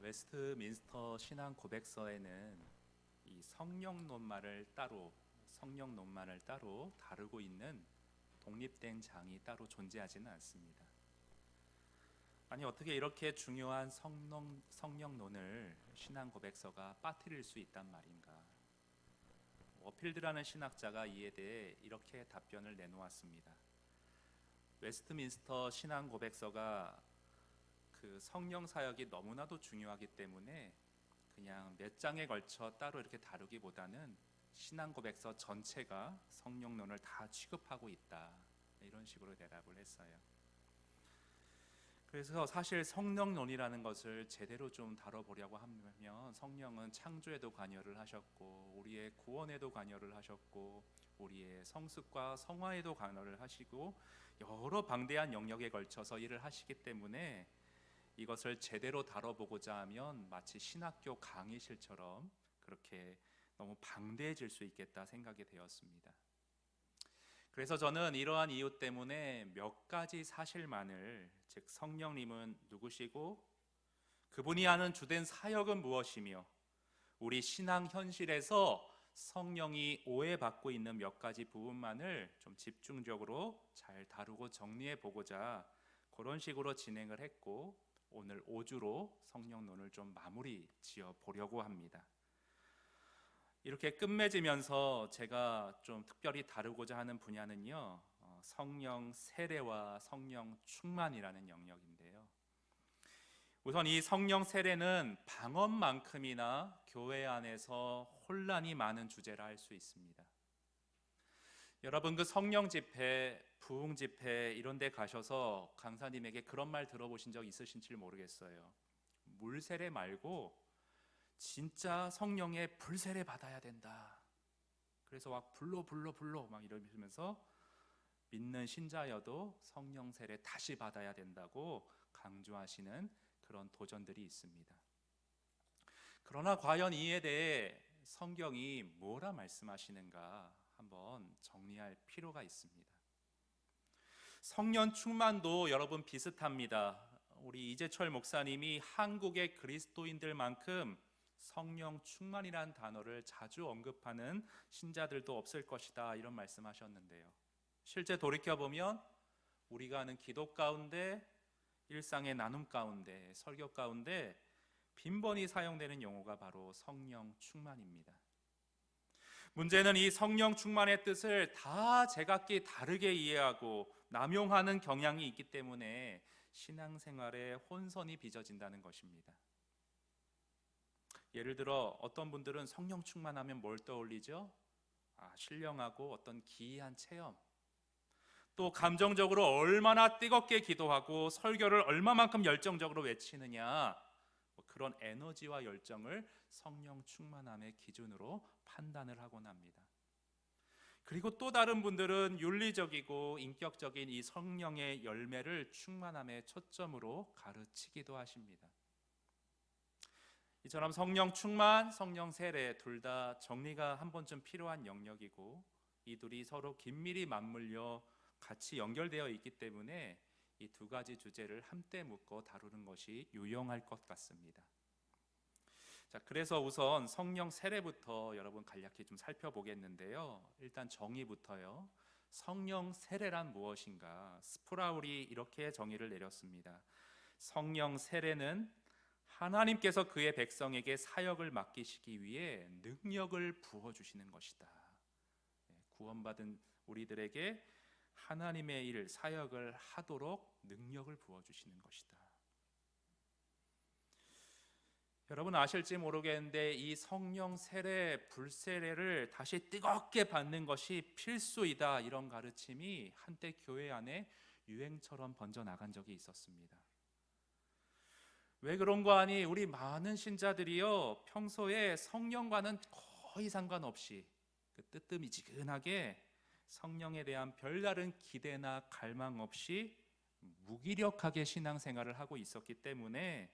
웨스트민스터 신앙 고백서에는 이 성령 논말을 따로 다루고 있는 독립된 장이 따로 존재하지는 않습니다. 아니 어떻게 이렇게 중요한 성령론을 신앙 고백서가 빠뜨릴 수 있단 말인가? 워필드라는 신학자가 이에 대해 이렇게 답변을 내놓았습니다. 웨스트민스터 신앙 고백서가 그 성령 사역이 너무나도 중요하기 때문에 그냥 몇 장에 걸쳐 따로 이렇게 다루기보다는 신앙 고백서 전체가 성령론을 다 취급하고 있다, 이런 식으로 대답을 했어요. 그래서 사실 성령론이라는 것을 제대로 좀 다뤄보려고 하면 성령은 창조에도 관여를 하셨고 우리의 구원에도 관여를 하셨고 우리의 성숙과 성화에도 관여를 하시고 여러 방대한 영역에 걸쳐서 일을 하시기 때문에 이것을 제대로 다뤄보고자 하면 마치 신학교 강의실처럼 그렇게 너무 방대해질 수 있겠다 생각이 되었습니다. 그래서 저는 이러한 이유 때문에 몇 가지 사실만을, 즉 성령님은 누구시고 그분이 하는 주된 사역은 무엇이며 우리 신앙 현실에서 성령이 오해받고 있는 몇 가지 부분만을 좀 집중적으로 잘 다루고 정리해 보고자 그런 식으로 진행을 했고, 오늘 5주로 성령론을 좀 마무리 지어 보려고 합니다. 이렇게 끝맺으면서 제가 좀 특별히 다루고자 하는 분야는요, 성령 세례와 성령 충만이라는 영역인데요. 우선 이 성령 세례는 방언만큼이나 교회 안에서 혼란이 많은 주제라 할 수 있습니다. 여러분 그 성령 집회, 부흥 집회 이런 데 가셔서 강사님에게 그런 말 들어보신 적 있으신지 모르겠어요. 물 세례 말고 진짜 성령의 불 세례 받아야 된다. 그래서 막 불러 막 이러면서 믿는 신자여도 성령 세례 다시 받아야 된다고 강조하시는 그런 도전들이 있습니다. 그러나 과연 이에 대해 성경이 뭐라 말씀하시는가 한번 정리할 필요가 있습니다. 성령 충만도 여러분 비슷합니다. 우리 이재철 목사님이 한국의 그리스도인들만큼 성령 충만이라는 단어를 자주 언급하는 신자들도 없을 것이다, 이런 말씀하셨는데요. 실제 돌이켜보면 우리가 하는 기도 가운데, 일상의 나눔 가운데, 설교 가운데 빈번히 사용되는 용어가 바로 성령 충만입니다. 문제는 이 성령 충만의 뜻을 다 제각기 다르게 이해하고 남용하는 경향이 있기 때문에 신앙생활에 혼선이 빚어진다는 것입니다. 예를 들어 어떤 분들은 성령 충만하면 뭘 떠올리죠? 신령하고 어떤 기이한 체험, 또 감정적으로 얼마나 뜨겁게 기도하고 설교를 얼마만큼 열정적으로 외치느냐, 그런 에너지와 열정을 성령 충만함의 기준으로 판단을 하곤 합니다. 그리고 또 다른 분들은 윤리적이고 인격적인 이 성령의 열매를 충만함의 초점으로 가르치기도 하십니다. 이처럼 성령 충만, 성령 세례 둘 다 정리가 한 번쯤 필요한 영역이고 이 둘이 서로 긴밀히 맞물려 같이 연결되어 있기 때문에 이 두 가지 주제를 한때 묶어 다루는 것이 유용할 것 같습니다. 자, 그래서 우선 성령 세례부터 여러분 간략히 좀 살펴보겠는데요. 일단 정의부터요. 성령 세례란 무엇인가? 스프라울이 이렇게 정의를 내렸습니다. 성령 세례는 하나님께서 그의 백성에게 사역을 맡기시기 위해 능력을 부어주시는 것이다. 구원받은 우리들에게 하나님의 일, 사역을 하도록 능력을 부어주시는 것이다. 여러분 아실지 모르겠는데 이 성령 세례, 불세례를 다시 뜨겁게 받는 것이 필수이다, 이런 가르침이 한때 교회 안에 유행처럼 번져나간 적이 있었습니다. 왜 그런 거 아니? 우리 많은 신자들이요, 평소에 성령과는 거의 상관없이 뜨뜻미지근하게 성령에 대한 별다른 기대나 갈망 없이 무기력하게 신앙생활을 하고 있었기 때문에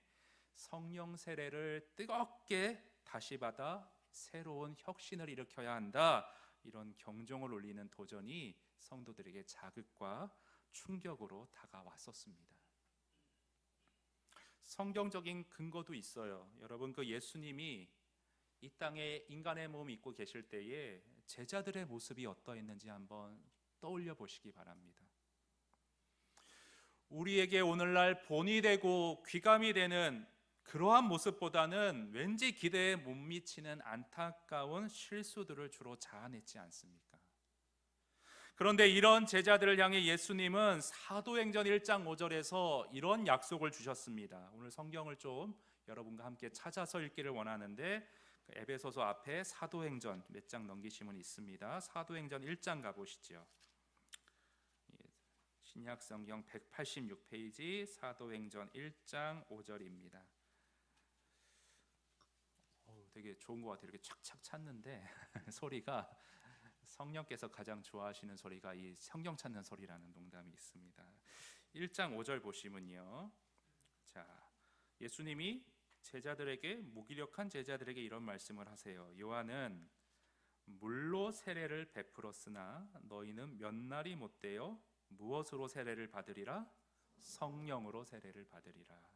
성령 세례를 뜨겁게 다시 받아 새로운 혁신을 일으켜야 한다, 이런 경종을 울리는 도전이 성도들에게 자극과 충격으로 다가왔었습니다. 성경적인 근거도 있어요. 여러분, 그 예수님이 이 땅에 인간의 몸 입고 계실 때에 제자들의 모습이 어떠했는지 한번 떠올려 보시기 바랍니다. 우리에게 오늘날 본이 되고 귀감이 되는 그러한 모습보다는 왠지 기대에 못 미치는 안타까운 실수들을 주로 자아냈지 않습니까? 그런데 이런 제자들을 향해 예수님은 사도행전 1장 5절에서 이런 약속을 주셨습니다. 오늘 성경을 좀 여러분과 함께 찾아서 읽기를 원하는데, 에베소서 앞에 사도행전 몇 장 넘기시면 있습니다. 사도행전 1장 가보시죠. 신약성경 186페이지 사도행전 1장 5절입니다. 되게 좋은 것 같아요. 이렇게 착착 찾는데 소리가 성령께서 가장 좋아하시는 소리가 이 성경 찾는 소리라는 농담이 있습니다. 1장 5절 보시면요, 자, 예수님이 제자들에게, 무기력한 제자들에게 이런 말씀을 하세요. 요한은 물로 세례를 베풀었으나 너희는 몇 날이 못되어 무엇으로 세례를 받으리라? 성령으로 세례를 받으리라.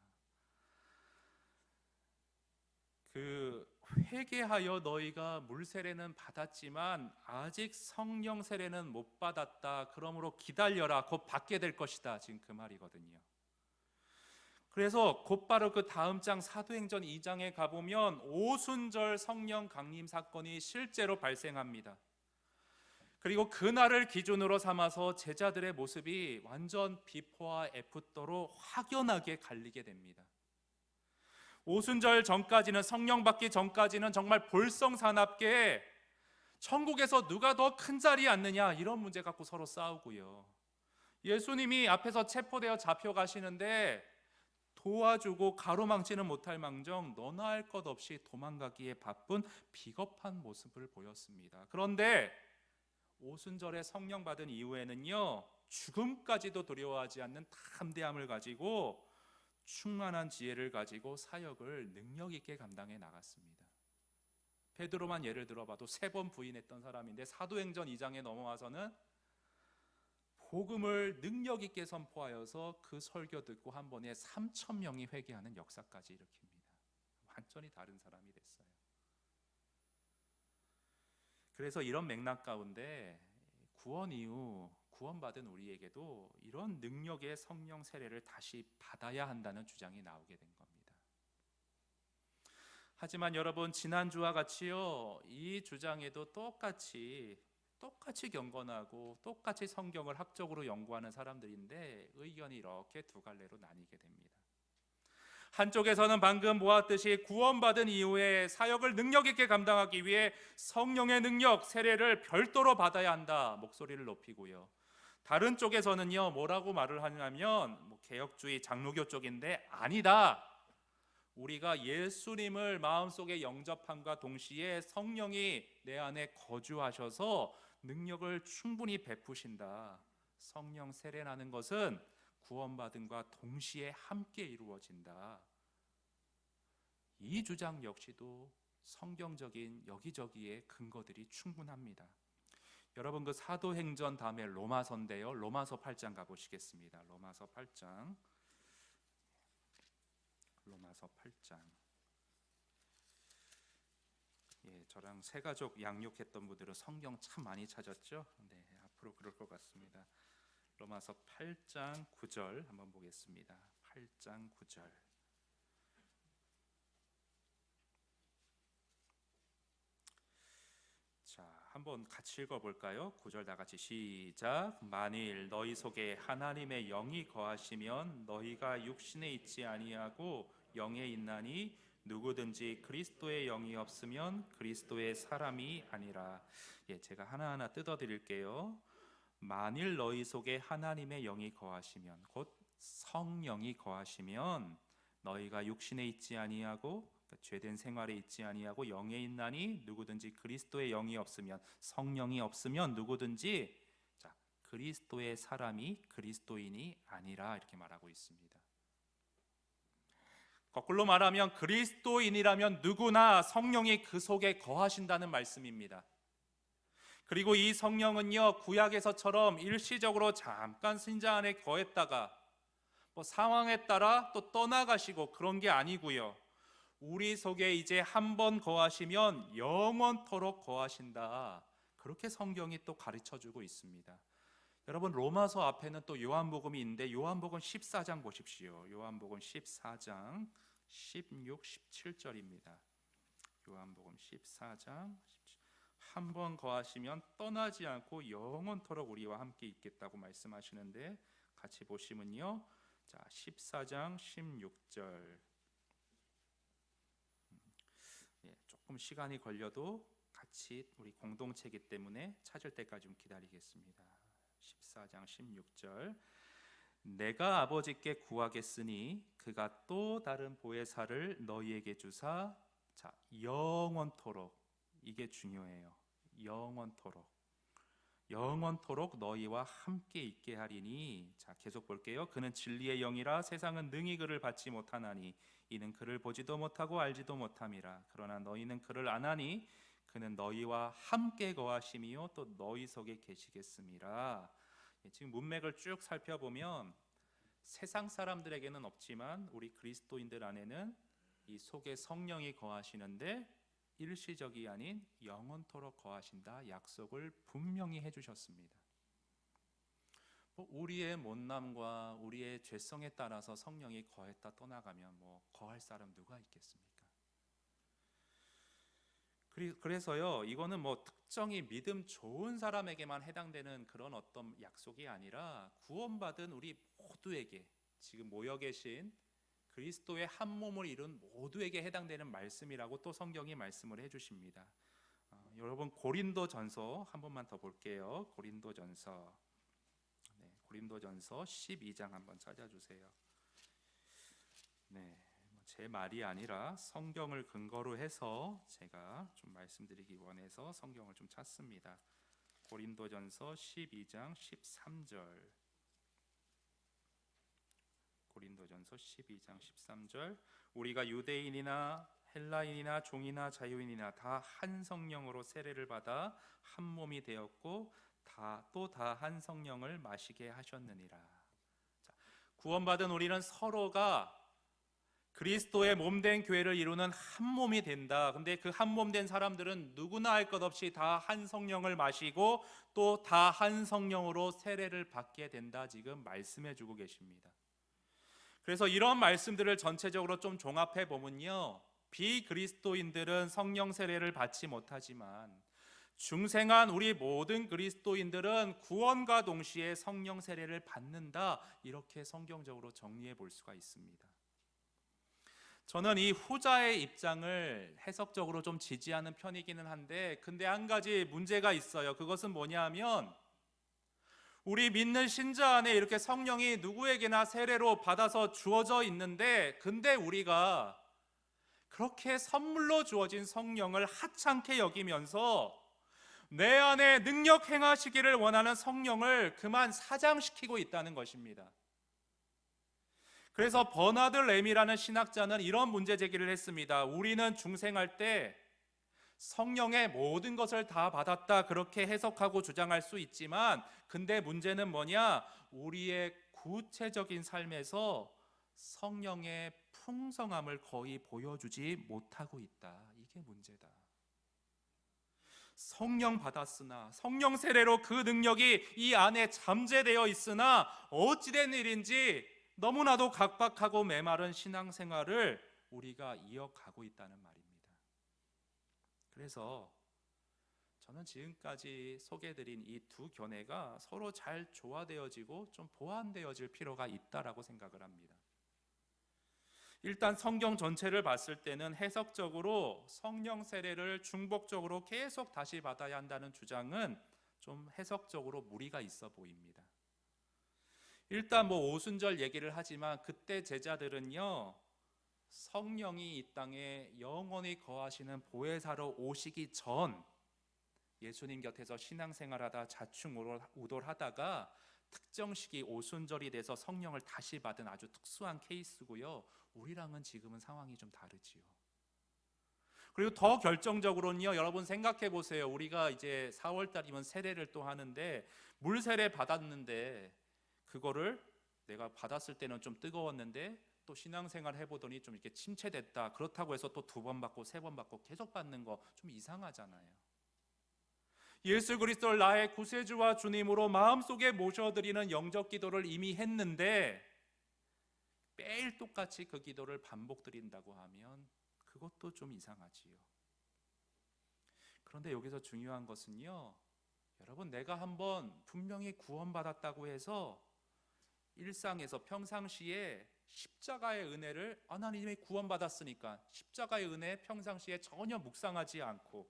회개하여 너희가 물 세례는 받았지만 아직 성령 세례는 못 받았다. 그러므로 기다려라. 곧 받게 될 것이다. 지금 그 말이거든요. 그래서 곧바로 그 다음 장 사도행전 2장에 가보면 오순절 성령 강림 사건이 실제로 발생합니다. 그리고 그날을 기준으로 삼아서 제자들의 모습이 완전 비포와 애프터로 확연하게 갈리게 됩니다. 오순절 전까지는, 성령 받기 전까지는 정말 볼성사납게 천국에서 누가 더 큰 자리에 앉느냐 이런 문제 갖고 서로 싸우고요. 예수님이 앞에서 체포되어 잡혀가시는데 도와주고 가로막지는 못할 망정 너나 할 것 없이 도망가기에 바쁜 비겁한 모습을 보였습니다. 그런데 오순절에 성령 받은 이후에는요, 죽음까지도 두려워하지 않는 담대함을 가지고 충만한 지혜를 가지고 사역을 능력 있게 감당해 나갔습니다. 베드로만 예를 들어봐도 3번 부인했던 사람인데 사도행전 2장에 넘어와서는 복음을 능력 있게 선포하여서 그 설교 듣고 한 번에 3,000명이 회개하는 역사까지 일으킵니다. 완전히 다른 사람이 됐어요. 그래서 이런 맥락 가운데 구원 이후 구원받은 우리에게도 이런 능력의 성령 세례를 다시 받아야 한다는 주장이 나오게 된 겁니다. 하지만 여러분, 지난주와 같이요, 이 주장에도 똑같이 경건하고 똑같이 성경을 학적으로 연구하는 사람들인데 의견이 이렇게 두 갈래로 나뉘게 됩니다. 한쪽에서는 방금 보았듯이 구원받은 이후에 사역을 능력 있게 감당하기 위해 성령의 능력, 세례를 별도로 받아야 한다 목소리를 높이고요. 다른 쪽에서는요, 뭐라고 말을 하냐면 개혁주의 장로교 쪽인데, 아니다, 우리가 예수님을 마음속에 영접함과 동시에 성령이 내 안에 거주하셔서 능력을 충분히 베푸신다. 성령 세례라는 것은 구원받음과 동시에 함께 이루어진다. 이 주장 역시도 성경적인 여기저기에 근거들이 충분합니다. 여러분, 그 사도행전 다음에 로마서인데요, 로마서 8장 가보시겠습니다. 로마서 8장. 저랑 새가족 양육했던 분들은 성경 참 많이 찾았죠? 네, 앞으로 그럴 것 같습니다. 로마서 8장 9절 한번 보겠습니다. 8장 9절. 자, 한번 같이 읽어볼까요? 9절 다 같이 시작. 만일 너희 속에 하나님의 영이 거하시면 너희가 육신에 있지 아니하고 영에 있나니 누구든지 그리스도의 영이 없으면 그리스도의 사람이 아니라. 제가 하나하나 뜯어드릴게요. 만일 너희 속에 하나님의 영이 거하시면, 곧 성령이 거하시면 너희가 육신에 있지 아니하고, 죄된 생활에 있지 아니하고 영에 있나니 누구든지 그리스도의 영이 없으면, 성령이 없으면 누구든지 그리스도의 사람이, 그리스도인이 아니라, 이렇게 말하고 있습니다. 거꾸로 말하면 그리스도인이라면 누구나 성령이 그 속에 거하신다는 말씀입니다. 그리고 이 성령은요, 구약에서처럼 일시적으로 잠깐 신자 안에 거했다가 뭐 상황에 따라 또 떠나가시고 그런 게 아니고요. 우리 속에 이제 한번 거하시면 영원토록 거하신다. 그렇게 성경이 또 가르쳐주고 있습니다. 여러분, 로마서 앞에는 또 요한복음이 있는데 요한복음 14장 보십시오. 요한복음 14장 16, 17절입니다. 요한복음 14장 한 번 거하시면 떠나지 않고 영원토록 우리와 함께 있겠다고 말씀하시는데, 같이 보시면요, 자 14장 16절, 조금 시간이 걸려도 같이 우리 공동체이기 때문에 찾을 때까지 좀 기다리겠습니다. 14장 16절, 내가 아버지께 구하겠으니 그가 또 다른 보혜사를 너희에게 주사, 자 영원토록, 이게 중요해요. 영원토록 너희와 함께 있게 하리니. 자 계속 볼게요. 그는 진리의 영이라 세상은 능히 그를 받지 못하나니 이는 그를 보지도 못하고 알지도 못함이라. 그러나 너희는 그를 아나니 그는 너희와 함께 거하심이요 또 너희 속에 계시겠음이라. 지금 문맥을 쭉 살펴보면 세상 사람들에게는 없지만 우리 그리스도인들 안에는 이 속에 성령이 거하시는데 일시적이 아닌 영원토록 거하신다 약속을 분명히 해주셨습니다. 우리의 못남과 우리의 죄성에 따라서 성령이 거했다 떠나가면 거할 사람 누가 있겠습니까? 그래서요, 이거는 특정히 믿음 좋은 사람에게만 해당되는 그런 어떤 약속이 아니라 구원받은 우리 모두에게, 지금 모여 계신 그리스도의 한 몸을 이룬 모두에게 해당되는 말씀이라고 또 성경이 말씀을 해주십니다. 여러분, 고린도전서 한 번만 더 볼게요. 고린도전서 12장 한번 찾아주세요. 제 말이 아니라 성경을 근거로 해서 제가 좀 말씀드리기 원해서 성경을 좀 찾습니다. 고린도전서 12장 13절. 고린도전서 12장 13절, 우리가 유대인이나 헬라인이나 종이나 자유인이나 다 한 성령으로 세례를 받아 한 몸이 되었고 또 다 한 성령을 마시게 하셨느니라. 자, 구원받은 우리는 서로가 그리스도의 몸된 교회를 이루는 한 몸이 된다. 근데 그 한 몸 된 사람들은 누구나 할 것 없이 다 한 성령을 마시고 또 다 한 성령으로 세례를 받게 된다. 지금 말씀해 주고 계십니다. 그래서 이런 말씀들을 전체적으로 좀 종합해 보면요, 비그리스도인들은 성령 세례를 받지 못하지만 중생한 우리 모든 그리스도인들은 구원과 동시에 성령 세례를 받는다. 이렇게 성경적으로 정리해 볼 수가 있습니다. 저는 이 후자의 입장을 해석적으로 좀 지지하는 편이기는 한데, 근데 한 가지 문제가 있어요. 그것은 뭐냐면, 우리 믿는 신자 안에 이렇게 성령이 누구에게나 세례로 받아서 주어져 있는데, 근데 우리가 그렇게 선물로 주어진 성령을 하찮게 여기면서 내 안에 능력 행하시기를 원하는 성령을 그만 사장시키고 있다는 것입니다. 그래서 버나드 램이라는 신학자는 이런 문제 제기를 했습니다. 우리는 중생할 때 성령의 모든 것을 다 받았다, 그렇게 해석하고 주장할 수 있지만, 근데 문제는 뭐냐? 우리의 구체적인 삶에서 성령의 풍성함을 거의 보여주지 못하고 있다. 이게 문제다. 성령 받았으나, 성령 세례로 그 능력이 이 안에 잠재되어 있으나 어찌된 일인지 너무나도 각박하고 메마른 신앙생활을 우리가 이어가고 있다는 말입니다. 그래서 저는 지금까지 소개해드린 이 두 견해가 서로 잘 조화되어지고 좀 보완되어질 필요가 있다라고 생각을 합니다. 일단 성경 전체를 봤을 때는 해석적으로 성령 세례를 중복적으로 계속 다시 받아야 한다는 주장은 좀 해석적으로 무리가 있어 보입니다. 일단 오순절 얘기를 하지만 그때 제자들은요, 성령이 이 땅에 영원히 거하시는 보혜사로 오시기 전 예수님 곁에서 신앙생활하다 자충우돌하다가 특정 시기 오순절이 돼서 성령을 다시 받은 아주 특수한 케이스고요. 우리랑은 지금은 상황이 좀 다르지요. 그리고 더 결정적으로는요, 여러분 생각해 보세요. 우리가 이제 4월 달이면 세례를 또 하는데 물 세례 받았는데 그거를 내가 받았을 때는 좀 뜨거웠는데 또 신앙생활 해보더니 좀 이렇게 침체됐다. 그렇다고 해서 또 2번 받고 3번 받고 계속 받는 거 좀 이상하잖아요. 예수 그리스도를 나의 구세주와 주님으로 마음속에 모셔드리는 영적 기도를 이미 했는데 매일 똑같이 그 기도를 반복드린다고 하면 그것도 좀 이상하지요. 그런데 여기서 중요한 것은요, 여러분, 내가 한번 분명히 구원받았다고 해서 일상에서 평상시에 십자가의 은혜를 하나님이 구원받았으니까 십자가의 은혜 평상시에 전혀 묵상하지 않고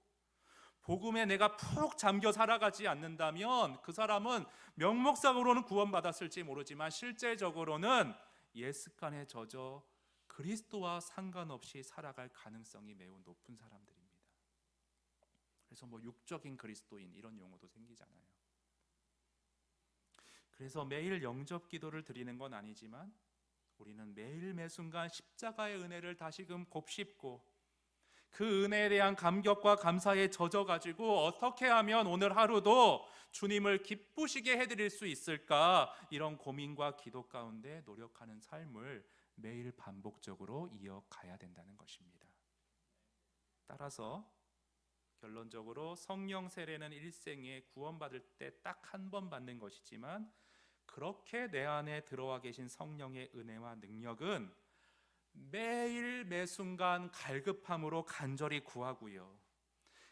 복음에 내가 푹 잠겨 살아가지 않는다면 그 사람은 명목상으로는 구원받았을지 모르지만 실제적으로는 옛습관에 젖어 그리스도와 상관없이 살아갈 가능성이 매우 높은 사람들입니다. 그래서 뭐 육적인 그리스도인 이런 용어도 생기잖아요. 그래서 매일 영접 기도를 드리는 건 아니지만 우리는 매일 매순간 십자가의 은혜를 다시금 곱씹고 그 은혜에 대한 감격과 감사에 젖어가지고 어떻게 하면 오늘 하루도 주님을 기쁘시게 해드릴 수 있을까, 이런 고민과 기도 가운데 노력하는 삶을 매일 반복적으로 이어가야 된다는 것입니다. 따라서 결론적으로 성령 세례는 일생에 구원받을 때 딱 한 번 받는 것이지만 그렇게 내 안에 들어와 계신 성령의 은혜와 능력은 매일 매순간 갈급함으로 간절히 구하고요,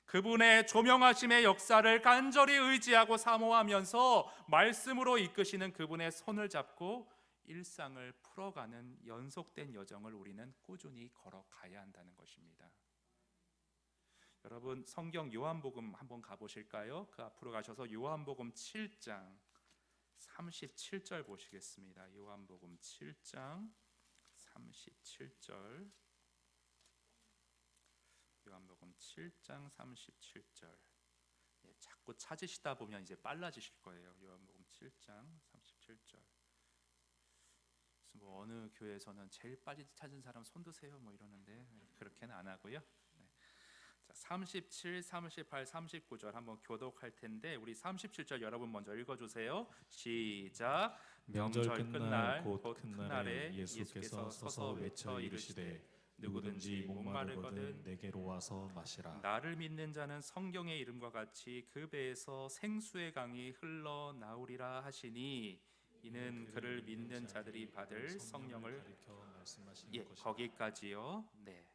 그분의 조명하심의 역사를 간절히 의지하고 사모하면서 말씀으로 이끄시는 그분의 손을 잡고 일상을 풀어가는 연속된 여정을 우리는 꾸준히 걸어가야 한다는 것입니다. 여러분, 성경 요한복음 한번 가보실까요? 그 앞으로 가셔서 요한복음 7장 37절 보시겠습니다. 요한복음 7장 37절. 요한복음 7장 37절. 자꾸 찾으시다 보면 이제 빨라지실 거예요. 요한복음 7장 37절. 뭐 어느 교회에서는 제일 빨리 찾은 사람 손 드세요 뭐 이러는데 그렇게는 안 하고요. 37, 38, 39절 한번 교독할 텐데 우리 37절 여러분 먼저 읽어주세요. 시작. 명절 끝날 곧 큰 날에 예수께서 서서 외쳐 이르시되 누구든지 목마르거든 내게로 와서 마시라. 나를 믿는 자는 성경의 이름과 같이 그 배에서 생수의 강이 흘러나오리라 하시니 이는 그를 믿는 자들이 받을 성령을 가리켜 말씀하시는 것입니다. 거기까지요. 네.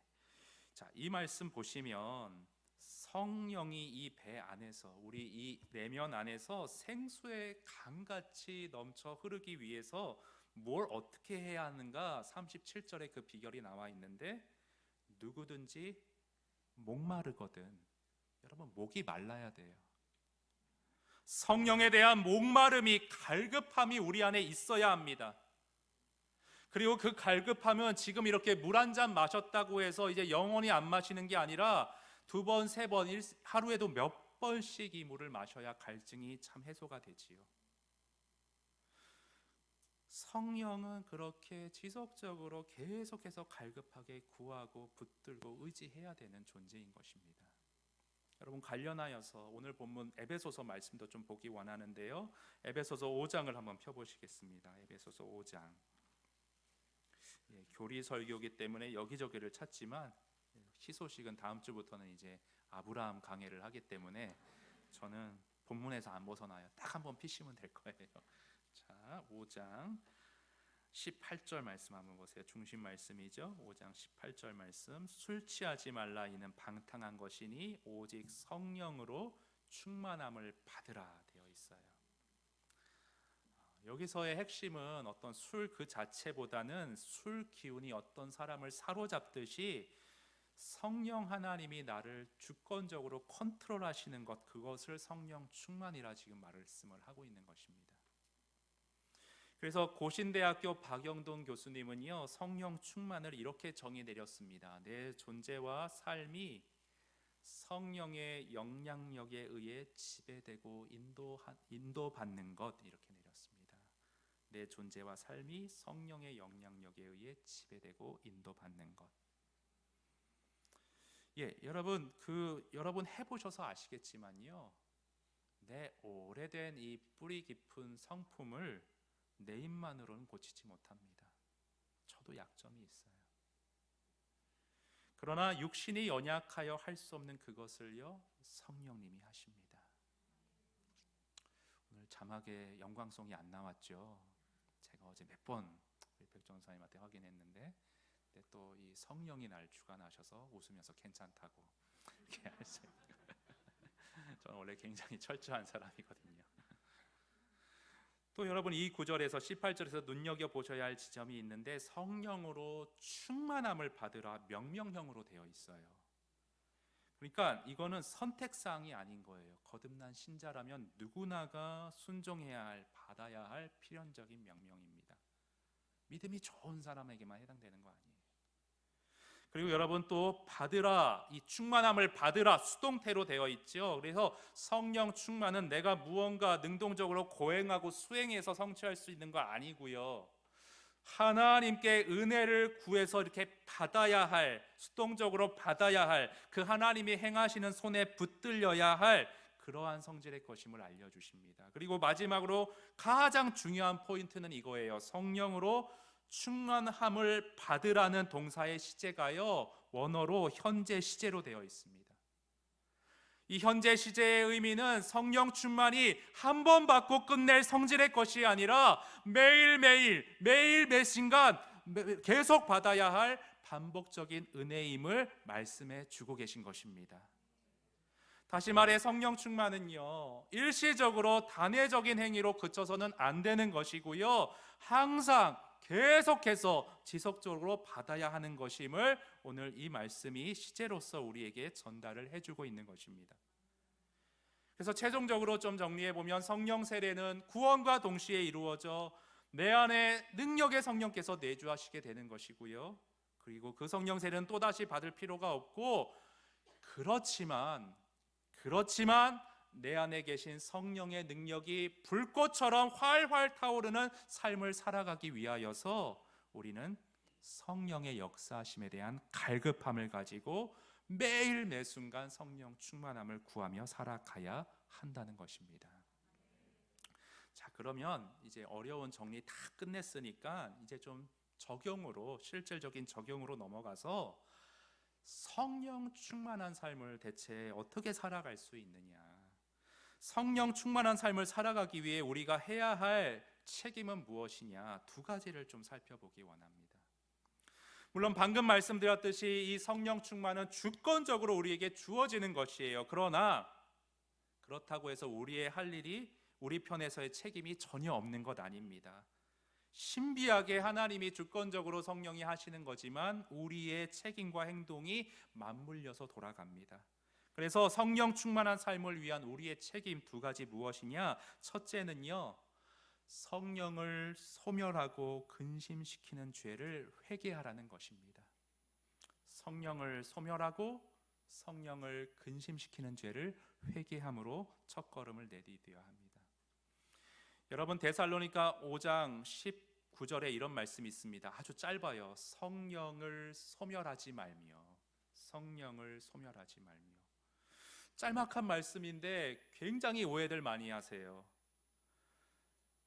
자, 이 말씀 보시면 성령이 이 배 안에서 우리 이 내면 안에서 생수의 강같이 넘쳐 흐르기 위해서 뭘 어떻게 해야 하는가 37절에 그 비결이 나와 있는데 누구든지 목마르거든. 여러분 목이 말라야 돼요. 성령에 대한 목마름이 갈급함이 우리 안에 있어야 합니다. 그리고 그 갈급함은 지금 이렇게 물 한 잔 마셨다고 해서 이제 영원히 안 마시는 게 아니라 2번, 3번, 하루에도 몇 번씩 이 물을 마셔야 갈증이 참 해소가 되지요. 성령은 그렇게 지속적으로 계속해서 갈급하게 구하고 붙들고 의지해야 되는 존재인 것입니다. 여러분 관련하여서 오늘 본문 에베소서 말씀도 좀 보기 원하는데요. 에베소서 5장을 한번 펴보시겠습니다. 에베소서 5장. 교리 설교이기 때문에 여기저기를 찾지만 희소식은 다음 주부터는 이제 아브라함 강해를 하기 때문에 저는 본문에서 안 벗어나요. 딱 한번 피시면 될 거예요. 자, 5장 18절 말씀 한번 보세요. 중심 말씀이죠. 5장 18절 말씀. 술 취하지 말라 이는 방탕한 것이니 오직 성령으로 충만함을 받으라 되어 있어요. 여기서의 핵심은 어떤 술 그 자체보다는 술 기운이 어떤 사람을 사로잡듯이 성령 하나님이 나를 주권적으로 컨트롤하시는 것, 그것을 성령 충만이라 지금 말씀을 하고 있는 것입니다. 그래서 고신대학교 박영돈 교수님은요 성령 충만을 이렇게 정의 내렸습니다. 내 존재와 삶이 성령의 영향력에 의해 지배되고 인도받는 것, 이렇게 내렸습니다. 내 존재와 삶이 성령의 영향력에 의해 지배되고 인도받는 것. 여러분 여러분 해보셔서 아시겠지만요, 내 오래된 이 뿌리 깊은 성품을 내 힘만으로는 고치지 못합니다. 저도 약점이 있어요. 그러나 육신이 연약하여 할 수 없는 그것을요, 성령님이 하십니다. 오늘 자막에 영광송이 안 나왔죠. 제가 어제 몇 번 우리 백전사님한테 확인했는데, 또 이 성령이 날 주관하셔서 웃으면서 괜찮다고 이렇게 할 수 있어요. 저는 원래 굉장히 철저한 사람이거든요. 또 여러분, 이 9절에서 18절에서 눈여겨보셔야 할 지점이 있는데, 성령으로 충만함을 받으라 명령형으로 되어 있어요. 그러니까 이거는 선택사항이 아닌 거예요. 거듭난 신자라면 누구나가 순종해야 할, 받아야 할 필연적인 명령입니다. 믿음이 좋은 사람에게만 해당되는 거 아니에요. 그리고 여러분, 또 받으라, 이 충만함을 받으라 수동태로 되어 있죠. 그래서 성령 충만은 내가 무언가 능동적으로 고행하고 수행해서 성취할 수 있는 거 아니고요, 하나님께 은혜를 구해서 이렇게 받아야 할, 수동적으로 받아야 할, 그 하나님이 행하시는 손에 붙들려야 할 그러한 성질의 것임을 알려주십니다. 그리고 마지막으로 가장 중요한 포인트는 이거예요. 성령으로 충만함을 받으라는 동사의 시제가요, 원어로 현재 시제로 되어 있습니다. 이 현재 시제의 의미는 성령 충만이 한 번 받고 끝낼 성질의 것이 아니라 매일매일, 매일 매 순간 계속 받아야 할 반복적인 은혜임을 말씀해 주고 계신 것입니다. 다시 말해, 성령 충만은요, 일시적으로 단회적인 행위로 그쳐서는 안 되는 것이고요, 항상 계속해서 지속적으로 받아야 하는 것임을 오늘 이 말씀이 시제로서 우리에게 전달을 해주고 있는 것입니다. 그래서 최종적으로 좀 정리해보면, 성령 세례는 구원과 동시에 이루어져 내 안에 능력의 성령께서 내주하시게 되는 것이고요, 그리고 그 성령 세례는 또다시 받을 필요가 없고, 그렇지만 내 안에 계신 성령의 능력이 불꽃처럼 활활 타오르는 삶을 살아가기 위하여서 우리는 성령의 역사하심에 대한 갈급함을 가지고 매일 매 순간 성령 충만함을 구하며 살아가야 한다는 것입니다. 자, 그러면 이제 어려운 정리 다 끝냈으니까 이제 좀 적용으로, 실질적인 적용으로 넘어가서 성령 충만한 삶을 대체 어떻게 살아갈 수 있느냐, 성령 충만한 삶을 살아가기 위해 우리가 해야 할 책임은 무엇이냐, 두 가지를 좀 살펴보기 원합니다. 물론 방금 말씀드렸듯이 이 성령 충만은 주권적으로 우리에게 주어지는 것이에요. 그러나 그렇다고 해서 우리의 할 일이, 우리 편에서의 책임이 전혀 없는 것 아닙니다. 신비하게 하나님이 주권적으로 성령이 하시는 거지만 우리의 책임과 행동이 맞물려서 돌아갑니다. 그래서 성령 충만한 삶을 위한 우리의 책임 두 가지 무엇이냐? 첫째는요, 성령을 소멸하고 근심시키는 죄를 회개하라는 것입니다. 성령을 소멸하고 성령을 근심시키는 죄를 회개함으로 첫걸음을 내디뎌야 합니다. 여러분, 데살로니가 5장 19절에 이런 말씀이 있습니다. 아주 짧아요. 성령을 소멸하지 말며, 성령을 소멸하지 말며. 짤막한 말씀인데 굉장히 오해들 많이 하세요.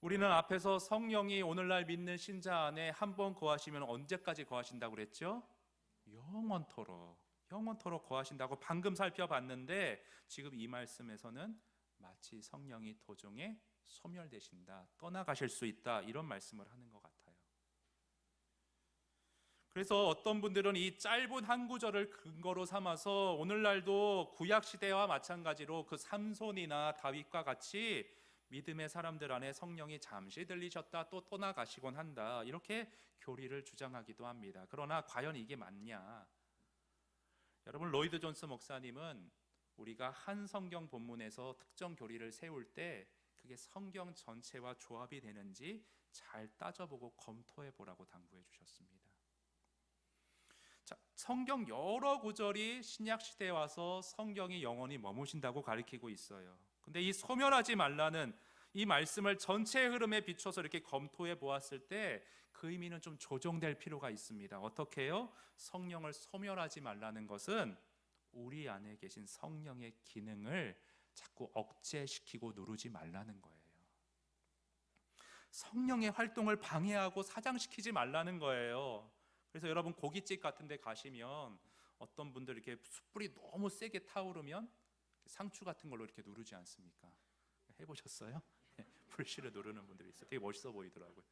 우리는 앞에서 성령이 오늘날 믿는 신자 안에 한 번 거하시면 언제까지 거하신다고 그랬죠? 영원토록 거하신다고 방금 살펴봤는데, 지금 이 말씀에서는 마치 성령이 도중에 소멸되신다, 떠나가실 수 있다, 이런 말씀을 하는 것 같아요. 그래서 어떤 분들은 이 짧은 한 구절을 근거로 삼아서 오늘날도 구약시대와 마찬가지로 그 삼손이나 다윗과 같이 믿음의 사람들 안에 성령이 잠시 들리셨다 또 떠나가시곤 한다, 이렇게 교리를 주장하기도 합니다. 그러나 과연 이게 맞냐? 여러분, 로이드 존스 목사님은 우리가 한 성경 본문에서 특정 교리를 세울 때 그게 성경 전체와 조합이 되는지 잘 따져보고 검토해 보라고 당부해 주셨습니다. 자, 성경 여러 구절이 신약 시대에 와서 성경이 영원히 머무신다고 가리키고 있어요. 근데 이 소멸하지 말라는 이 말씀을 전체 흐름에 비춰서 이렇게 검토해 보았을 때 그 의미는 좀 조정될 필요가 있습니다. 어떻게 해요? 성령을 소멸하지 말라는 것은 우리 안에 계신 성령의 기능을 자꾸 억제시키고 누르지 말라는 거예요. 성령의 활동을 방해하고 사장시키지 말라는 거예요. 그래서 여러분 고깃집 같은 데 가시면 어떤 분들 이렇게 숯불이 너무 세게 타오르면 상추 같은 걸로 이렇게 누르지 않습니까? 해보셨어요? 불씨를 누르는 분들이 있어요. 되게 멋있어 보이더라고요.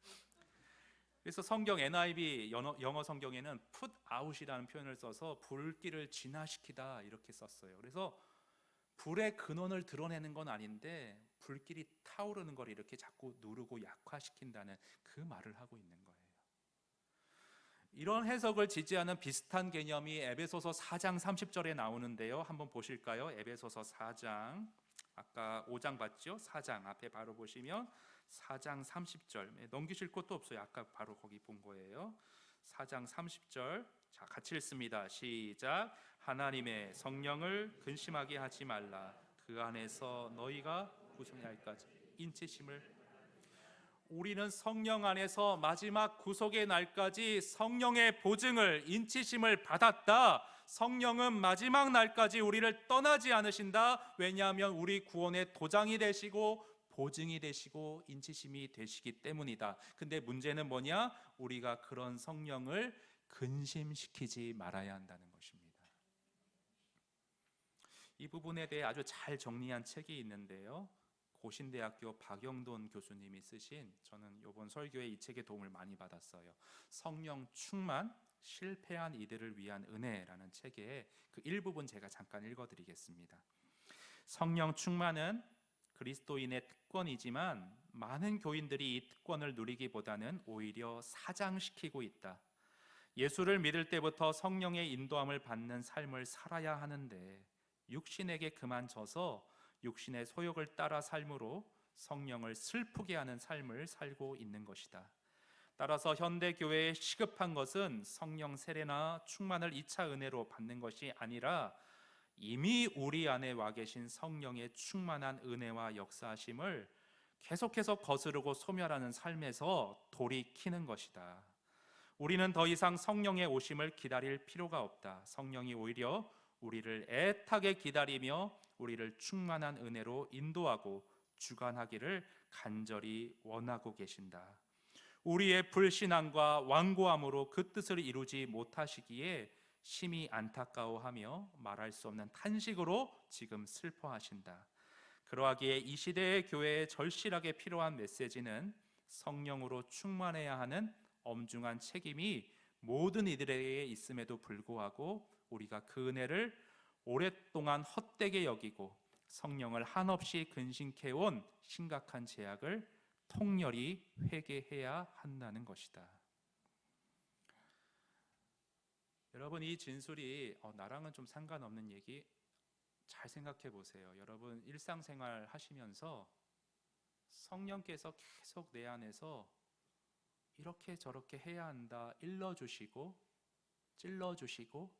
그래서 성경 NIV 영어 성경에는 put out이라는 표현을 써서 불길을 진화시키다 이렇게 썼어요. 그래서 불의 근원을 드러내는 건 아닌데 불길이 타오르는 걸 이렇게 자꾸 누르고 약화시킨다는 그 말을 하고 있는 거예요. 이런 해석을 지지하는 비슷한 개념이 에베소서 4장 30절에 나오는데요. 한번 보실까요? 에베소서 4장, 아까 5장 봤죠? 4장 앞에 바로 보시면 4장 30절, 넘기실 것도 없어요. 아까 바로 거기 본 거예요. 4장 30절, 자 같이 읽습니다. 시작. 하나님의 성령을 근심하게 하지 말라. 그 안에서 너희가 구속할 날까지 인치심을. 우리는 성령 안에서 마지막 구속의 날까지 성령의 보증을, 인치심을 받았다. 성령은 마지막 날까지 우리를 떠나지 않으신다. 왜냐하면 우리 구원의 도장이 되시고 보증이 되시고 인치심이 되시기 때문이다. 근데 문제는 뭐냐? 우리가 그런 성령을 근심시키지 말아야 한다는 것입니다. 이 부분에 대해 아주 잘 정리한 책이 있는데요. 고신대학교 박영돈 교수님이 쓰신, 저는 이번 설교에 이 책의 도움을 많이 받았어요. 성령 충만, 실패한 이들을 위한 은혜라는 책의 그 일부분 제가 잠깐 읽어드리겠습니다. 성령 충만은 그리스도인의 특권이지만 많은 교인들이 이 특권을 누리기보다는 오히려 사장시키고 있다. 예수를 믿을 때부터 성령의 인도함을 받는 삶을 살아야 하는데 육신에게 그만 져서 육신의 소욕을 따라 삶으로 성령을 슬프게 하는 삶을 살고 있는 것이다. 따라서 현대 교회에 시급한 것은 성령 세례나 충만을 2차 은혜로 받는 것이 아니라 이미 우리 안에 와 계신 성령의 충만한 은혜와 역사하심을 계속해서 거스르고 소멸하는 삶에서 돌이키는 것이다. 우리는 더 이상 성령의 오심을 기다릴 필요가 없다. 성령이 오히려 우리를 애타게 기다리며 우리를 충만한 은혜로 인도하고 주관하기를 간절히 원하고 계신다. 우리의 불신앙과 완고함으로 그 뜻을 이루지 못하시기에 심히 안타까워하며 말할 수 없는 탄식으로 지금 슬퍼하신다. 그러하기에 이 시대의 교회에 절실하게 필요한 메시지는 성령으로 충만해야 하는 엄중한 책임이 모든 이들에게 있음에도 불구하고 우리가 그 은혜를 오랫동안 헛되게 여기고 성령을 한없이 근심해온 심각한 죄악을 통렬히 회개해야 한다는 것이다. 여러분, 이 진술이 나랑은 좀 상관없는 얘기 잘 생각해 보세요. 여러분 일상생활 하시면서 성령께서 계속 내 안에서 이렇게 저렇게 해야 한다 일러주시고 찔러주시고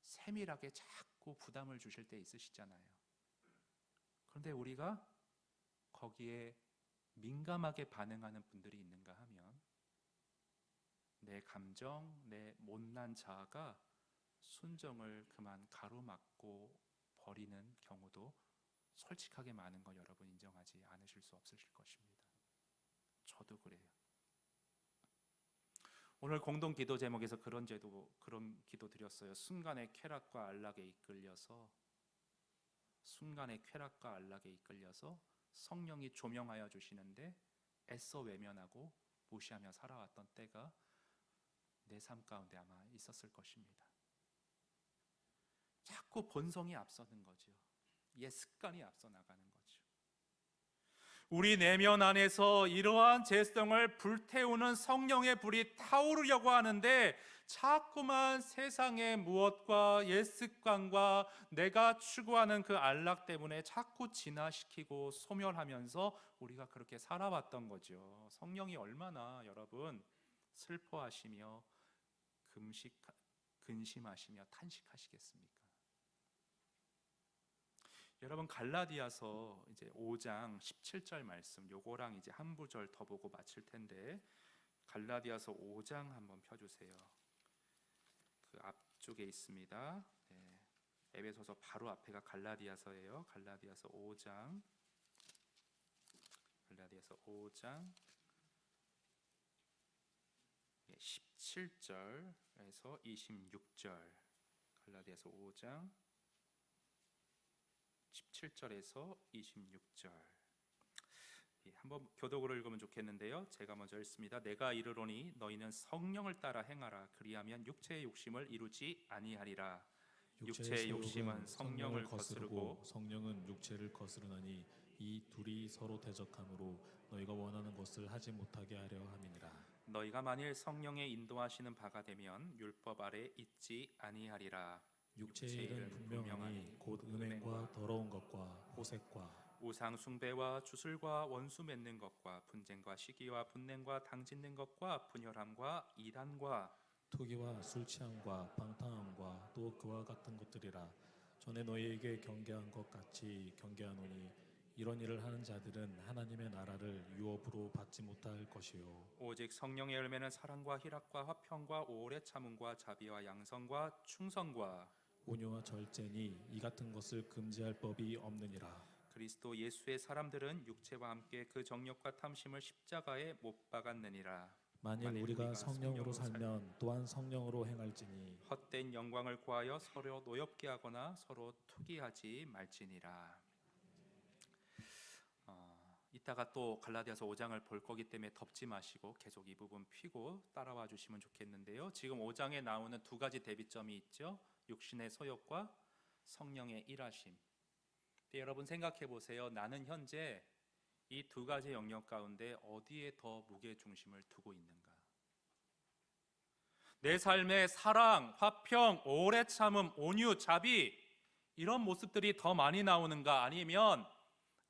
세밀하게 자꾸 부담을 주실 때 있으시잖아요. 그런데 우리가 거기에 민감하게 반응하는 분들이 있는가 하면 내 감정, 내 못난 자아가 순종을 그만 가로막고 버리는 경우도 솔직하게 많은 거 여러분 인정하지 않으실 수 없으실 것입니다. 저도 그래요. 오늘 공동 기도 제목에서 그런 기도 드렸어요. 순간의 쾌락과 안락에 이끌려서 성령이 조명하여 주시는데 애써 외면하고 무시하며 살아왔던 때가 내 삶 가운데 아마 있었을 것입니다. 자꾸 본성이 앞서는 거죠. 옛 습관이 앞서 나가는 거죠. 우리 내면 안에서 이러한 죄성을 불태우는 성령의 불이 타오르려고 하는데 자꾸만 세상의 무엇과 옛 습관과 내가 추구하는 그 안락 때문에 자꾸 진화시키고 소멸하면서 우리가 그렇게 살아왔던 거죠. 성령이 얼마나 여러분 슬퍼하시며 근심하시며 탄식하시겠습니까? 여러분 갈라디아서 이제 5장 17절 말씀 요거랑 이제 한 구절 더 보고 마칠 텐데 갈라디아서 5장 한번 펴주세요. 그 앞쪽에 있습니다. 네. 에베소서 바로 앞에가 갈라디아서예요. 갈라디아서 5장 17절에서 26절, 갈라디아서 5장 17절에서 26절. 한번 교독으로 읽으면 좋겠는데요. 제가 먼저 읽습니다. 내가 이르노니 너희는 성령을 따라 행하라. 그리하면 육체의 욕심을 이루지 아니하리라. 육체의 욕심은 성령을 거스르고 성령은 육체를 거스르나니 이 둘이 서로 대적하므로 너희가 원하는 것을 하지 못하게 하려 함이니라. 너희가 만일 성령의 인도하시는 바가 되면 율법 아래 있지 아니하리라. 육체의 일은 분명하니 곧 음행과 더러운 것과 호색과 우상 숭배와 주술과 원수 맺는 것과 분쟁과 시기와 분냄과 당짓는 것과 분열함과 이단과 투기와 술 취함과 방탕함과 또 그와 같은 것들이라. 전에 너희에게 경계한 것 같이 경계하노니 이런 일을 하는 자들은 하나님의 나라를 유업으로 받지 못할 것이요 오직 성령의 열매는 사랑과 희락과 화평과 오래 참음과 자비와 양성과 충성과 온유와 절제니 이 같은 것을 금지할 법이 없느니라. 그리스도 예수의 사람들은 육체와 함께 그 정욕과 탐심을 십자가에 못 박았느니라. 만일 우리가 성령으로 살면 또한 성령으로 행할지니 헛된 영광을 구하여 서로 노엽게 하거나 서로 투기하지 말지니라. 이따가 또 갈라디아서 5장을 볼 거기 때문에 덮지 마시고 계속 이 부분 피고 따라와 주시면 좋겠는데요. 지금 5장에 나오는 두 가지 대비점이 있죠. 육신의 소욕과 성령의 일하심. 여러분 생각해 보세요. 나는 현재 이 두 가지 영역 가운데 어디에 더 무게 중심을 두고 있는가? 내 삶의 사랑, 화평, 오래 참음, 온유, 자비 이런 모습들이 더 많이 나오는가? 아니면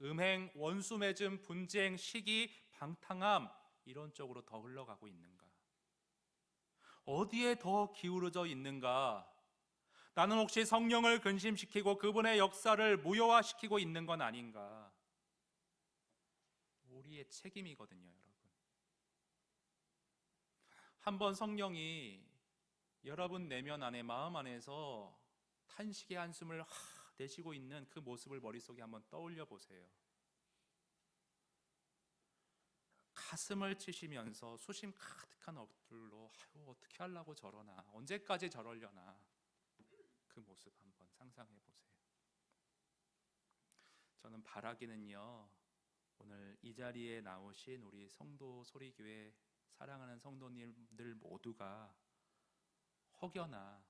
음행, 원수 맺음, 분쟁, 시기, 방탕함 이런 쪽으로 더 흘러가고 있는가? 어디에 더 기울어져 있는가? 나는 혹시 성령을 근심시키고 그분의 역사를 무효화시키고 있는 건 아닌가? 우리의 책임이거든요, 여러분. 한번 성령이 여러분 내면 안에, 마음 안에서 탄식의 한숨을 내쉬고 있는 그 모습을 머릿속에 한번 떠올려 보세요. 가슴을 치시면서 수심 가득한 엎들로 어떻게 하려고 저러나, 언제까지 저러려나, 그 모습 한번 상상해 보세요. 저는 바라기는요, 오늘 이 자리에 나오신 우리 성도 소리교회 사랑하는 성도님들 모두가 혹여나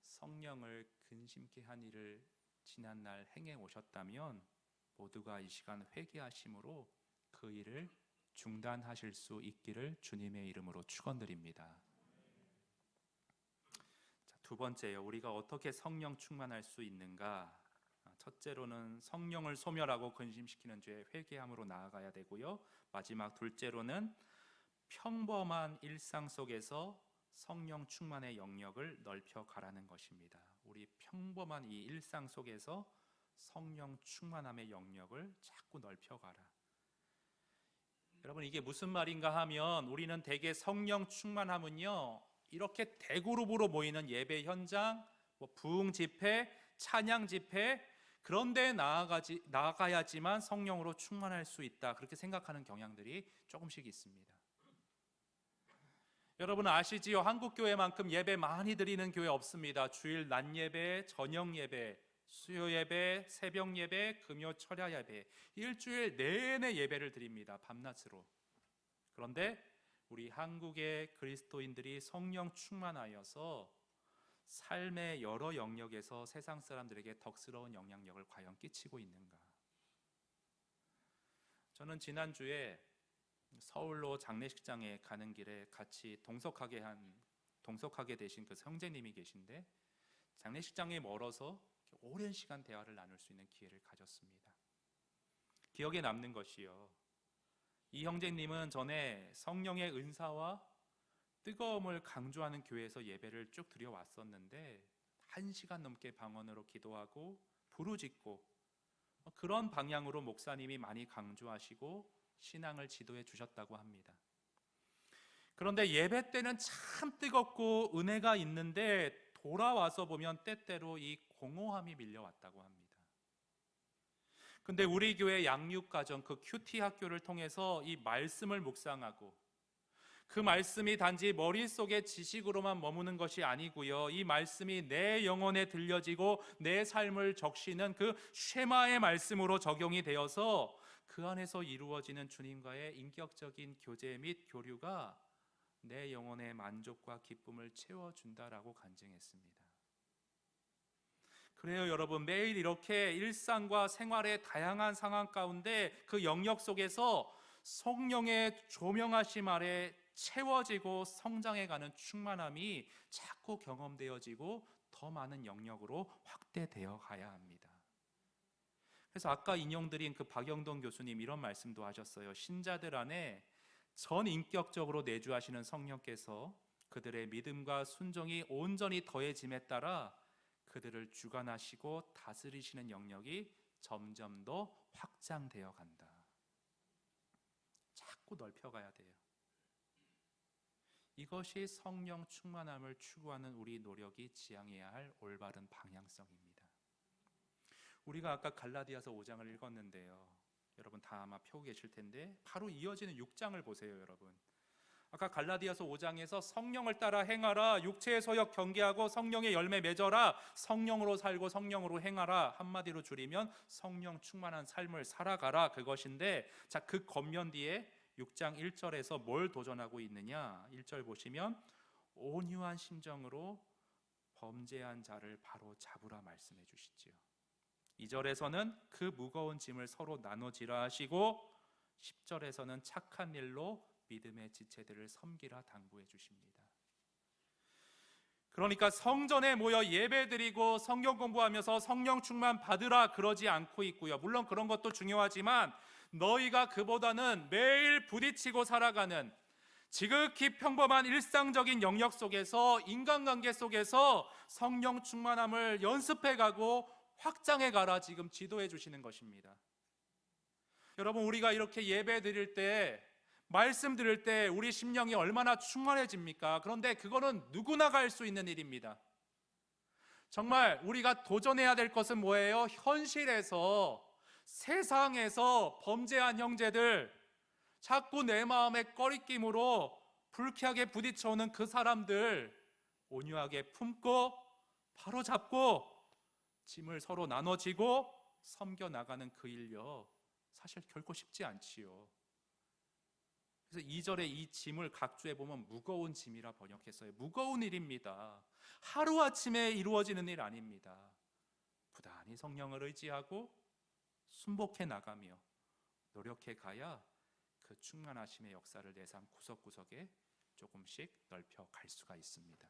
성령을 근심케 한 일을 지난날 행해 오셨다면 모두가 이 시간 회개하심으로 그 일을 중단하실 수 있기를 주님의 이름으로 축원드립니다. 두 번째요, 우리가 어떻게 성령 충만할 수 있는가? 첫째로는 성령을 소멸하고 근심시키는 죄에 회개함으로 나아가야 되고요. 마지막 둘째로는 평범한 일상 속에서 성령 충만의 영역을 넓혀 가라는 것입니다. 우리 평범한 이 일상 속에서 성령 충만함의 영역을 자꾸 넓혀 가라. 여러분, 이게 무슨 말인가 하면 우리는 대개 성령 충만함은요, 이렇게 대그룹으로 모이는 예배 현장, 부흥 집회, 찬양 집회, 그런 데 나아가야지만 성령으로 충만할 수 있다, 그렇게 생각하는 경향들이 조금씩 있습니다. 여러분 아시지요? 한국교회만큼 예배 많이 드리는 교회 없습니다. 주일 낮 예배, 저녁 예배, 수요 예배, 새벽 예배, 금요 철야 예배, 일주일 내내 예배를 드립니다. 밤낮으로. 그런데 우리 한국의 그리스도인들이 성령 충만하여서 삶의 여러 영역에서 세상 사람들에게 덕스러운 영향력을 과연 끼치고 있는가? 저는 지난주에 서울로 장례식장에 가는 길에 같이 동석하게 되신 그 형제님이 계신데, 장례식장에 멀어서 오랜 시간 대화를 나눌 수 있는 기회를 가졌습니다. 기억에 남는 것이요, 이 형제님은 전에 성령의 은사와 뜨거움을 강조하는 교회에서 예배를 쭉 드려왔었는데 1시간 넘게 방언으로 기도하고 부르짖고 그런 방향으로 목사님이 많이 강조하시고 신앙을 지도해 주셨다고 합니다. 그런데 예배 때는 참 뜨겁고 은혜가 있는데 돌아와서 보면 때때로 이 공허함이 밀려왔다고 합니다. 근데 우리 교회 양육가정 그 큐티 학교를 통해서 이 말씀을 묵상하고 그 말씀이 단지 머릿속의 지식으로만 머무는 것이 아니고요, 이 말씀이 내 영혼에 들려지고 내 삶을 적시는 그 쉐마의 말씀으로 적용이 되어서 그 안에서 이루어지는 주님과의 인격적인 교제 및 교류가 내 영혼의 만족과 기쁨을 채워준다라고 간증했습니다. 그래요, 여러분, 매일 이렇게 일상과 생활의 다양한 상황 가운데 그 영역 속에서 성령의 조명하심 아래 채워지고 성장해가는 충만함이 자꾸 경험되어지고 더 많은 영역으로 확대되어 가야 합니다. 그래서 아까 인용드린 그 박영동 교수님 이런 말씀도 하셨어요. 신자들 안에 전인격적으로 내주하시는 성령께서 그들의 믿음과 순종이 온전히 더해짐에 따라 그들을 주관하시고 다스리시는 영역이 점점 더 확장되어 간다. 자꾸 넓혀가야 돼요. 이것이 성령 충만함을 추구하는 우리 노력이 지향해야 할 올바른 방향성입니다. 우리가 아까 갈라디아서 5장을 읽었는데요, 여러분 다 아마 펴고 계실 텐데 바로 이어지는 6장을 보세요. 여러분, 아까 갈라디아서 5장에서 성령을 따라 행하라, 육체의 소욕 경계하고 성령의 열매 맺어라, 성령으로 살고 성령으로 행하라, 한마디로 줄이면 성령 충만한 삶을 살아가라, 그것인데, 자, 그 겉면 뒤에 6장 1절에서 뭘 도전하고 있느냐. 1절 보시면 온유한 심정으로 범죄한 자를 바로 잡으라 말씀해 주시지요. 2절에서는 그 무거운 짐을 서로 나눠지라 하시고, 10절에서는 착한 일로 믿음의 지체들을 섬기라 당부해 주십니다. 그러니까 성전에 모여 예배드리고 성경 공부하면서 성령 충만 받으라 그러지 않고 있고요, 물론 그런 것도 중요하지만 너희가 그보다는 매일 부딪히고 살아가는 지극히 평범한 일상적인 영역 속에서, 인간관계 속에서 성령 충만함을 연습해가고 확장해가라 지금 지도해 주시는 것입니다. 여러분, 우리가 이렇게 예배 드릴 때, 말씀 들을 때 우리 심령이 얼마나 충만해집니까? 그런데 그거는 누구나 갈 수 있는 일입니다. 정말 우리가 도전해야 될 것은 뭐예요? 현실에서, 세상에서 범죄한 형제들, 자꾸 내 마음의 꺼리낌으로 불쾌하게 부딪혀오는 그 사람들 온유하게 품고 바로잡고 짐을 서로 나눠지고 섬겨나가는 그 일요, 사실 결코 쉽지 않지요. 그래서 2절에 이 짐을 각주에 보면 무거운 짐이라 번역했어요. 무거운 일입니다. 하루아침에 이루어지는 일 아닙니다. 부단히 성령을 의지하고 순복해 나가며 노력해 가야 그 충만하심의 역사를 내 삶 구석구석에 조금씩 넓혀 갈 수가 있습니다.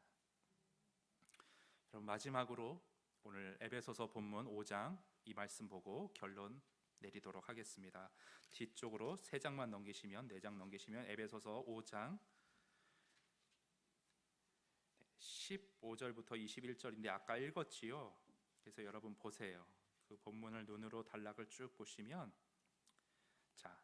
그럼 마지막으로 오늘 에베소서 본문 5장 이 말씀 보고 결론 내리도록 하겠습니다. 뒤쪽으로 3장만 넘기시면, 4장 넘기시면 에베소서 5장 15절부터 21절인데 아까 읽었지요. 그래서 여러분 보세요. 그 본문을 눈으로 단락을 쭉 보시면, 자,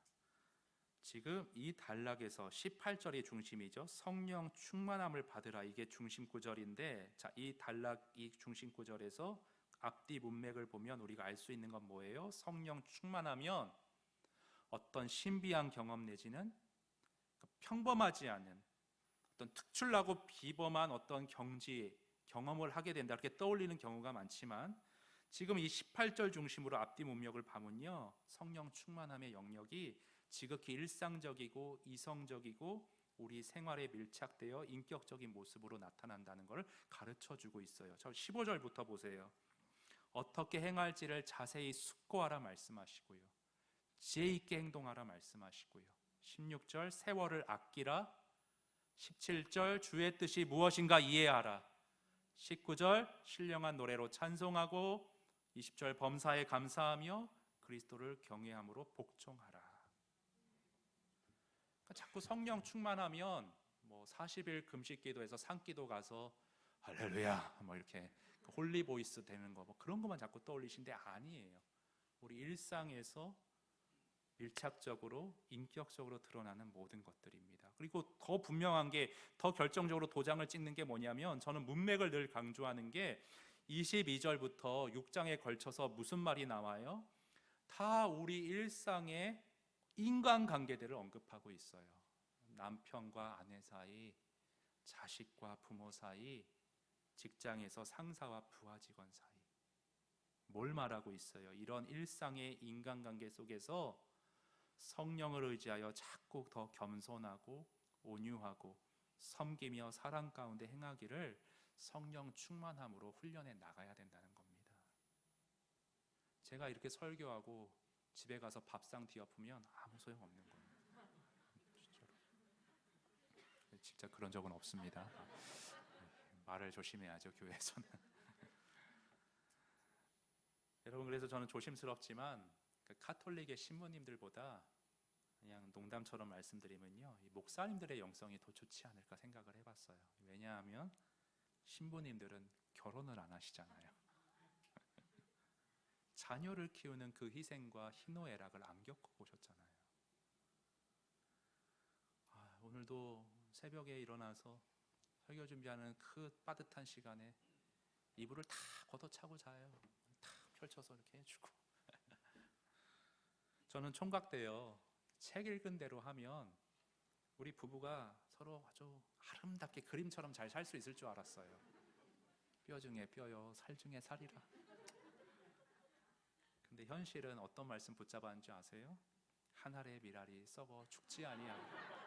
지금 이 단락에서 18절이 중심이죠. 성령 충만함을 받으라, 이게 중심 구절인데, 자, 이 단락, 이 중심 구절에서 앞뒤 문맥을 보면 우리가 알 수 있는 건 뭐예요? 성령 충만하면 어떤 신비한 경험 내지는 평범하지 않은 어떤 특출나고 비범한 어떤 경험을 하게 된다, 이렇게 떠올리는 경우가 많지만, 지금 이 18절 중심으로 앞뒤 문맥을 보면요, 성령 충만함의 영역이 지극히 일상적이고 이성적이고 우리 생활에 밀착되어 인격적인 모습으로 나타난다는 것을 가르쳐주고 있어요. 저 15절부터 보세요. 어떻게 행할지를 자세히 숙고하라 말씀하시고요, 지혜 있게 행동하라 말씀하시고요, 16절 세월을 아끼라, 17절 주의 뜻이 무엇인가 이해하라, 19절 신령한 노래로 찬송하고, 20절 범사에 감사하며 그리스도를 경외함으로 복종하라. 그러니까 자꾸 성령 충만하면 뭐 40일 금식 기도해서 산기도 가서 할렐루야 뭐 이렇게 홀리 보이스 되는 거, 뭐 그런 것만 자꾸 떠올리신데 아니에요. 우리 일상에서 밀착적으로 인격적으로 드러나는 모든 것들입니다. 그리고 더 분명한 게, 더 결정적으로 도장을 찍는 게 뭐냐면, 저는 문맥을 늘 강조하는 게 22절부터 6장에 걸쳐서 무슨 말이 나와요? 다 우리 일상의 인간관계들을 언급하고 있어요. 남편과 아내 사이, 자식과 부모 사이, 직장에서 상사와 부하 직원 사이. 뭘 말하고 있어요? 이런 일상의 인간관계 속에서 성령을 의지하여 자꾸 더 겸손하고 온유하고 섬기며 사랑 가운데 행하기를 성령 충만함으로 훈련해 나가야 된다는 겁니다. 제가 이렇게 설교하고 집에 가서 밥상 뒤엎으면 아무 소용없는 거예요. 진짜 그런 적은 없습니다. 말을 조심해야죠, 교회에서는. 여러분, 그래서 저는 조심스럽지만 카톨릭의 신부님들보다 그냥 농담처럼 말씀드리면요, 이 목사님들의 영성이 더 좋지 않을까 생각을 해봤어요. 왜냐하면 신부님들은 결혼을 안 하시잖아요. 자녀를 키우는 그 희생과 희노애락을 안 겪어보셨잖아요. 오늘도 새벽에 일어나서 설교 준비하는 그 빠듯한 시간에 이불을 다 걷어차고 자요. 다 펼쳐서 이렇게 해주고. 저는 총각 때요, 책 읽은 대로 하면 우리 부부가 서로 아주 아름답게 그림처럼 잘 살 수 있을 줄 알았어요. 뼈 중에 뼈요, 살 중에 살이라. 근데 현실은 어떤 말씀 붙잡았는지 아세요? 한 알의 미랄이 썩어 죽지 아니하고.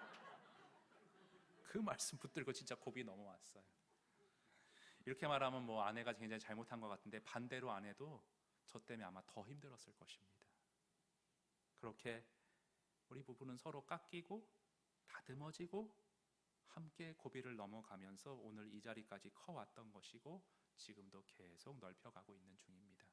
그 말씀 붙들고 진짜 고비 넘어왔어요. 이렇게 말하면 뭐 아내가 굉장히 잘못한 것 같은데, 반대로 아내도 저 때문에 아마 더 힘들었을 것입니다. 그렇게 우리 부부는 서로 깎이고 다듬어지고 함께 고비를 넘어가면서 오늘 이 자리까지 커왔던 것이고 지금도 계속 넓혀가고 있는 중입니다.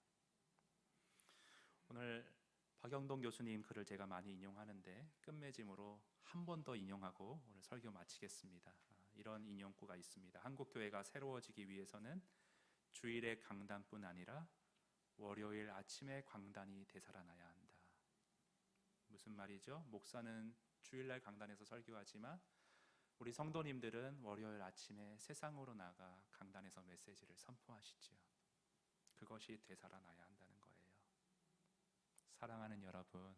오늘 박영동 교수님 글을 제가 많이 인용하는데 끝맺음으로 한 번 더 인용하고 오늘 설교 마치겠습니다. 이런 인용구가 있습니다. 한국교회가 새로워지기 위해서는 주일의 강단뿐 아니라 월요일 아침에 강단이 되살아나야 한다. 무슨 말이죠? 목사는 주일날 강단에서 설교하지만 우리 성도님들은 월요일 아침에 세상으로 나가 강단에서 메시지를 선포하시지요. 그것이 되살아나야 한다는 거예요. 사랑하는 여러분,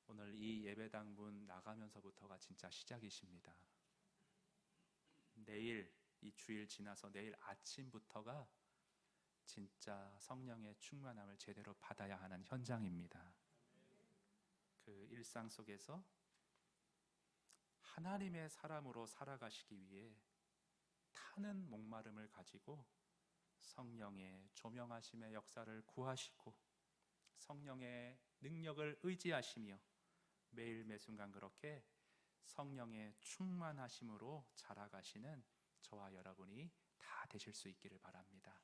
오늘 이 예배당 문 나가면서부터가 진짜 시작이십니다. 내일, 이 주일 지나서 내일 아침부터가 진짜 성령의 충만함을 제대로 받아야 하는 현장입니다. 그 일상 속에서 하나님의 사람으로 살아가시기 위해 타는 목마름을 가지고 성령의 조명하심의 역사를 구하시고 성령의 능력을 의지하시며 매일 매순간 그렇게 성령의 충만하심으로 자라가시는 저와 여러분이 다 되실 수 있기를 바랍니다.